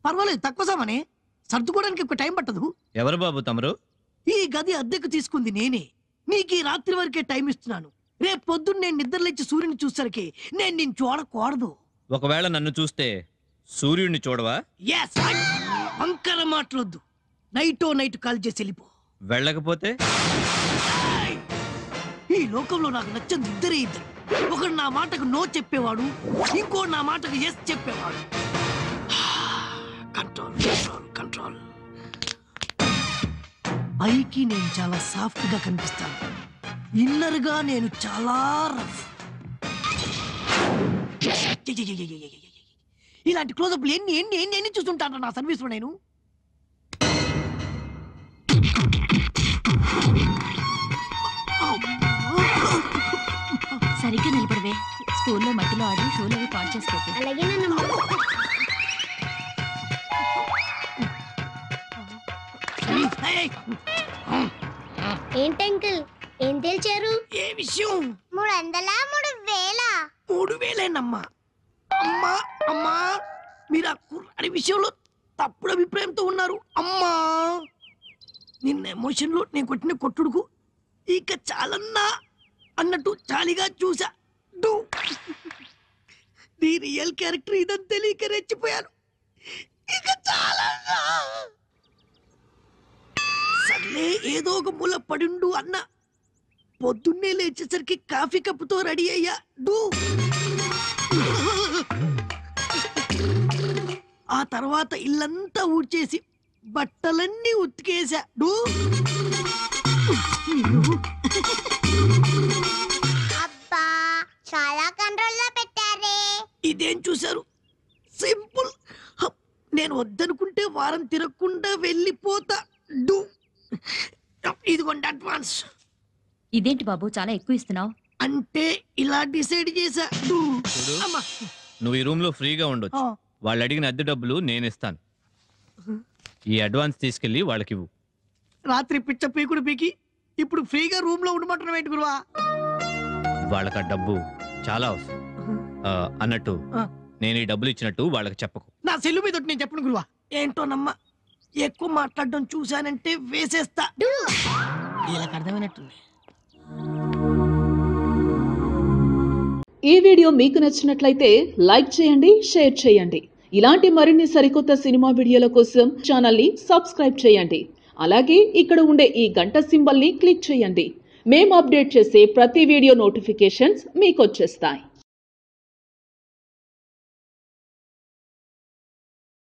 పర్వాలేదు తక్కువ సామానే, సర్దుకోవడానికి ఎక్కువ టైం పట్టదు. ఎవరు బాబు తమరు? ఈ గది అద్దెకు తీసుకుంది నేనే. నీకు ఈ రాత్రి వరకే టైం ఇస్తున్నాను. రేపు పొద్దున్న నేను నిద్రలేచి సూర్యుని చూసరికి నేను నిన్ను చూడకూడదు. ఒకవేళ నన్ను చూస్తే సూర్యుడిని చూడవా? వంకర మాటలొద్దు. నైట్ కాల్ చేసి వెళ్ళిపో. వెళ్ళకపోతే ఈ లోకంలో నాకు నచ్చంది ఇద్దరు. ఒకడు నా మాటకు నో చెప్పేవాడు, ఇంకో నా మాటకు ఎస్ చెప్పేవాడు. Control control control. పైకి నేను చాలా సాఫ్ట్ గా కనిపిస్తాను, ఇన్నర్ గా నేను చాలా రఫ్. ఇలాంటి క్లోజప్లు ఎన్ని ఎన్ని ఎన్ని ఎన్ని చూస్తుంటాను నా సర్వీస్ లో నేను. సరిగ్గా నిలబడవే. స్కూల్లో మధ్యలో ఆడి షోలు అవి పాడు చేసుకోవచ్చు. ఏంటంకుల్ ఏం తెలిచారు? ఏ విషయం? 3,000 అమ్మా అమ్మా, మీరు ఆ కుర్రాడి విషయంలో తప్పుడు అభిప్రాయంతో ఉన్నారు. అమ్మా, నిన్న ఎమోషన్లో నేను కొట్టిన కొట్టుడుకు ఇక చాలన్నా అన్నట్టు చాలిగా చూసా. నీ రియల్ క్యారెక్టర్ ఇదని తెలియక రెచ్చిపోయాను. ఇక చాలన్నా. సర్లే ఏదో ఒక మూల పడిండు అన్న. పొద్దున్నే లేచేసరికి కాఫీ కప్పుతో రెడీ అయ్యా. ఆ తర్వాత ఇల్లంతా ఊడ్చేసి బట్టలన్నీ ఉతికేసా. అబ్బా చాలా కంట్రోల్ లో పెట్టారే. ఇదేం చూశారు? సింపుల్. నేను వద్దనుకుంటే వారం తిరగకుండా వెళ్ళిపోతా. ఇదిగోండి అడ్వాన్స్. ఇదేంటి బాబు చాలా ఎక్కువ ఇస్తున్నావు? అంటే ఇలా డిసైడ్ చేసా. నువ్వు ఈ రూమ్ లో ఫ్రీగా ఉండొచ్చు. వాళ్ళు అడిగిన అద్దె డబ్బులు నేను ఇస్తాను. ఈ అడ్వాన్స్ తీసుకెళ్లి వాళ్ళకి ఇవ్వు. రాత్రి పిచ్చ పీకుడు పీకి ఇప్పుడు ఫ్రీగా రూమ్ లో ఉండమంటున్నావు ఏంటి గురువా? వాళ్ళకి ఆ డబ్బు చాలా అవసరం. అన్నట్టు నేను ఈ డబ్బులు ఇచ్చినట్టు వాళ్ళకి చెప్పకు. నా సెల్లు మీద నేను చెప్పను గురువా. ఏంటోనమ్మా, ఎక్కువ మాట్లాడడం చూశానంటే వేసేస్తా. ఇలా అర్థమైనట్టుంది. ఈ వీడియో మీకు నచ్చినట్లయితే లైక్ చేయండి, షేర్ చేయండి. ఇలాంటి మరిన్ని సరికొత్త సినిమా వీడియోల కోసం ఛానల్ని సబ్స్క్రైబ్ చేయండి. అలాగే ఇక్కడ ఉండే ఈ గంట సింబల్ని క్లిక్ చేయండి. మేము అప్డేట్ చేసే ప్రతి వీడియో నోటిఫికేషన్స్ మీకు వచ్చేస్తాయి.